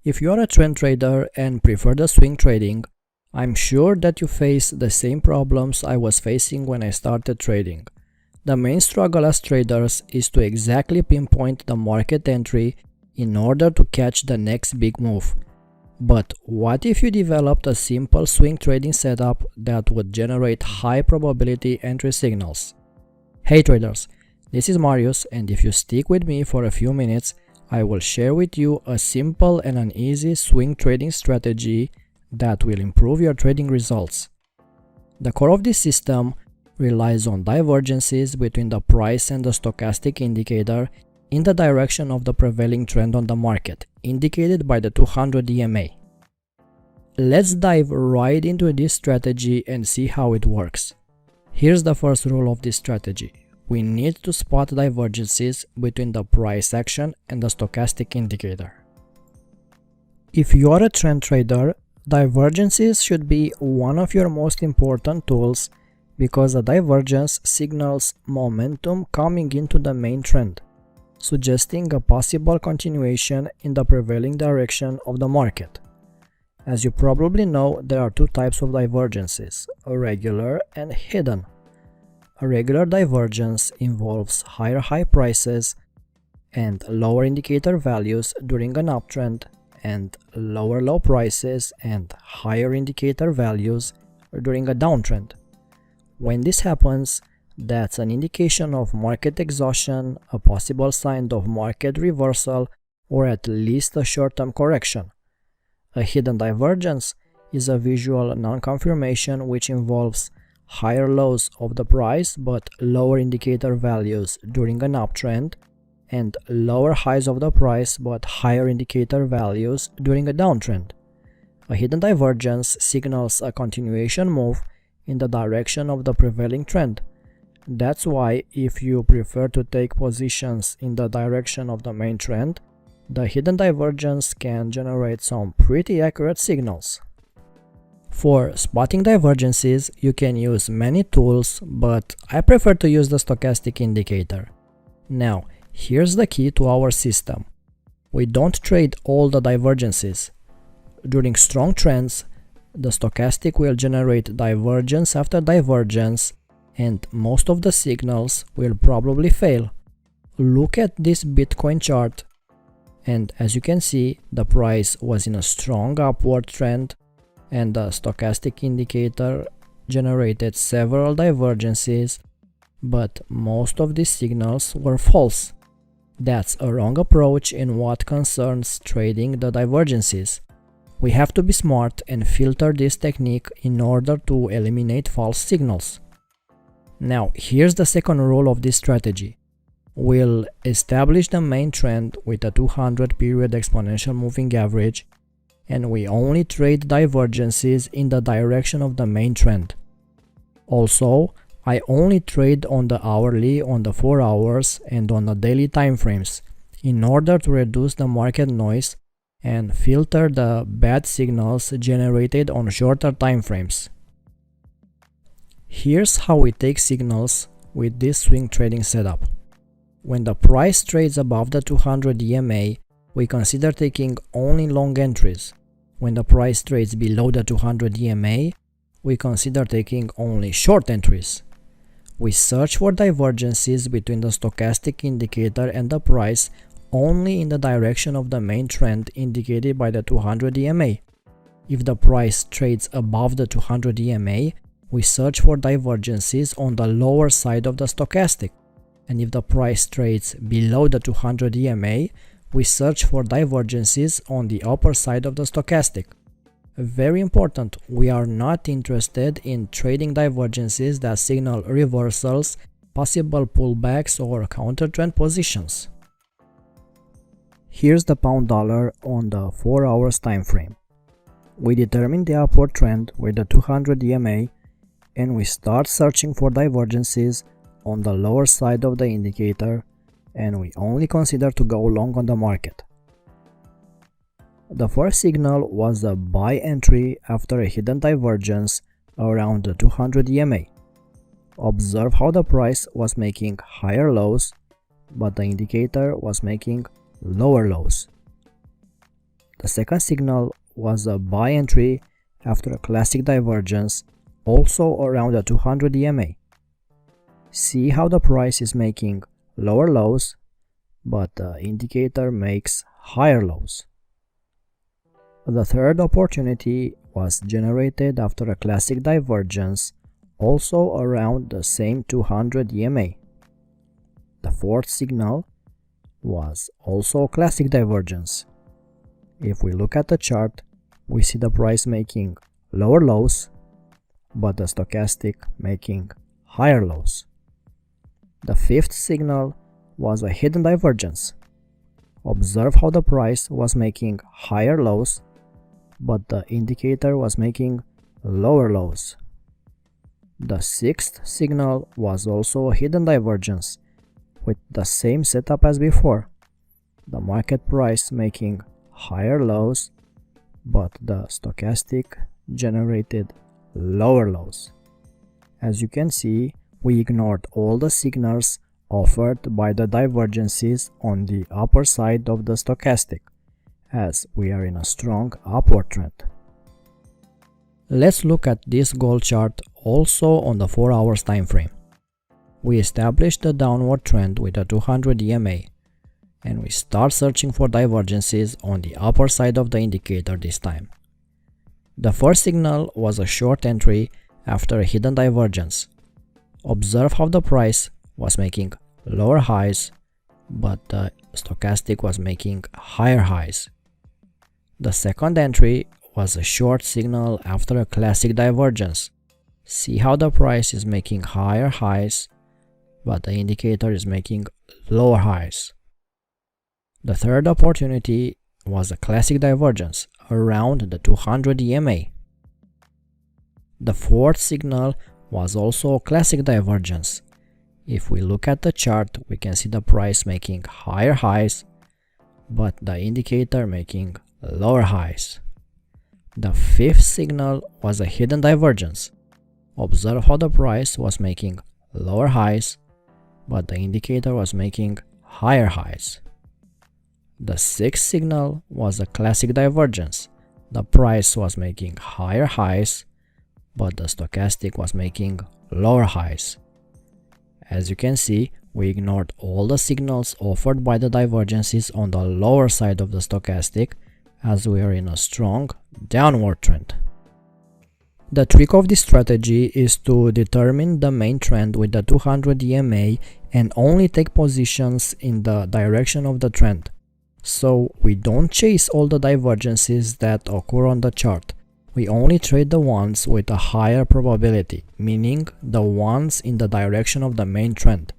If you are a trend trader and prefer the swing trading, I'm sure that you face the same problems I was facing when I started trading. The main struggle as traders is to exactly pinpoint the market entry in order to catch the next big move. But what if you developed a simple swing trading setup that would generate high probability entry signals? Hey traders, this is Marius, and if you stick with me for a few minutes, I will share with you a simple and an easy swing trading strategy that will improve your trading results. The core of this system relies on divergences between the price and the stochastic indicator in the direction of the prevailing trend on the market, indicated by the 200 EMA. Let's dive right into this strategy and see how it works. Here's the first rule of this strategy. We need to spot divergences between the price action and the stochastic indicator. If you are a trend trader, divergences should be one of your most important tools because a divergence signals momentum coming into the main trend, suggesting a possible continuation in the prevailing direction of the market. As you probably know, there are two types of divergences, regular and hidden. A regular divergence involves higher high prices and lower indicator values during an uptrend, and lower low prices and higher indicator values during a downtrend. When this happens, that's an indication of market exhaustion, a possible sign of market reversal, or at least a short-term correction. A hidden divergence is a visual non-confirmation which involves higher lows of the price but lower indicator values during an uptrend, and lower highs of the price but higher indicator values during a downtrend. A hidden divergence signals a continuation move in the direction of the prevailing trend. That's why if you prefer to take positions in the direction of the main trend, the hidden divergence can generate some pretty accurate signals. For spotting divergences, you can use many tools, but I prefer to use the stochastic indicator. Now, here's the key to our system. We don't trade all the divergences. During strong trends, the stochastic will generate divergence after divergence, and most of the signals will probably fail. Look at this Bitcoin chart, and as you can see, the price was in a strong upward trend, and the stochastic indicator generated several divergences, but most of these signals were false. That's a wrong approach in what concerns trading the divergences. We have to be smart and filter this technique in order to eliminate false signals. Now, here's the second rule of this strategy. We'll establish the main trend with a 200 period exponential moving average, and we only trade divergences in the direction of the main trend. Also, I only trade on the hourly, on the 4 hours, and on the daily time frames in order to reduce the market noise and filter the bad signals generated on shorter time frames. Here's how we take signals with this swing trading setup. When the price trades above the 200 EMA, we consider taking only long entries. When the price trades below the 200 EMA, we consider taking only short entries. We search for divergences between the stochastic indicator and the price only in the direction of the main trend indicated by the 200 EMA. If the price trades above the 200 EMA, we search for divergences on the lower side of the stochastic. And if the price trades below the 200 EMA, we search for divergences on the upper side of the stochastic. Very important, we are not interested in trading divergences that signal reversals, possible pullbacks, or counter-trend positions. Here's the pound dollar on the 4 hours time frame. We determine the upward trend with the 200 EMA, and we start searching for divergences on the lower side of the indicator, and we only consider to go long on the market. The first signal was a buy entry after a hidden divergence around the 200 EMA. Observe how the price was making higher lows, but the indicator was making lower lows. The The second signal was a buy entry after a classic divergence, also around the 200 EMA. See how the price is making lower lows, but the indicator makes higher lows. The third opportunity was generated after a classic divergence, also around the same 200 EMA. The fourth signal was also a classic divergence. If we look at the chart, we see the price making lower lows, but the stochastic making higher lows. The fifth signal was a hidden divergence. Observe how the price was making higher lows, but the indicator was making lower lows. The sixth signal was also a hidden divergence, with the same setup as before. The market price making higher lows, but the stochastic generated lower lows. As you can see, we ignored all the signals offered by the divergences on the upper side of the stochastic, as we are in a strong upward trend. Let's look at this gold chart also on the 4 hours time frame. We established the downward trend with a 200 EMA, and we start searching for divergences on the upper side of the indicator this time. The first signal was a short entry after a hidden divergence. Observe how the price was making lower highs, but the stochastic was making higher highs. The second entry was a short signal after a classic divergence. See how the price is making higher highs, but the indicator is making lower highs. The third opportunity was a classic divergence around the 200 EMA. The fourth signal was also a classic divergence. If we look at the chart, we can see the price making higher highs, but the indicator making lower highs. The fifth signal was a hidden divergence. Observe how the price was making lower highs, but the indicator was making higher highs. The sixth signal was a classic divergence. The price was making higher highs, but the stochastic was making lower highs. As you can see, we ignored all the signals offered by the divergences on the lower side of the stochastic, as we are in a strong downward trend. The trick of this strategy is to determine the main trend with the 200 EMA and only take positions in the direction of the trend. So we don't chase all the divergences that occur on the chart. We only trade the ones with a higher probability, meaning the ones in the direction of the main trend.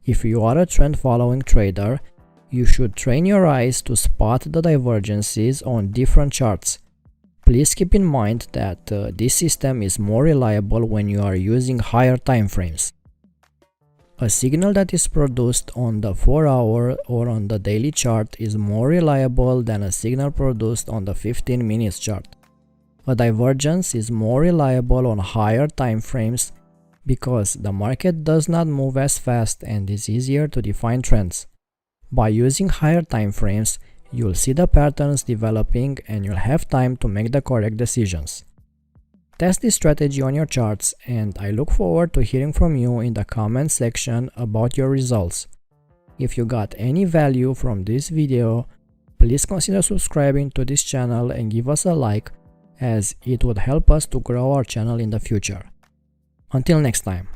If you are a trend following trader, you should train your eyes to spot the divergences on different charts. Please keep in mind that this system is more reliable when you are using higher time frames. A signal that is produced on the 4-hour or on the daily chart is more reliable than a signal produced on the 15 minutes chart. A divergence is more reliable on higher time frames because the market does not move as fast and is easier to define trends. By using higher time frames, you'll see the patterns developing and you'll have time to make the correct decisions. Test this strategy on your charts, and I look forward to hearing from you in the comment section about your results. If you got any value from this video, please consider subscribing to this channel and give us a like, as it would help us to grow our channel in the future. Until next time.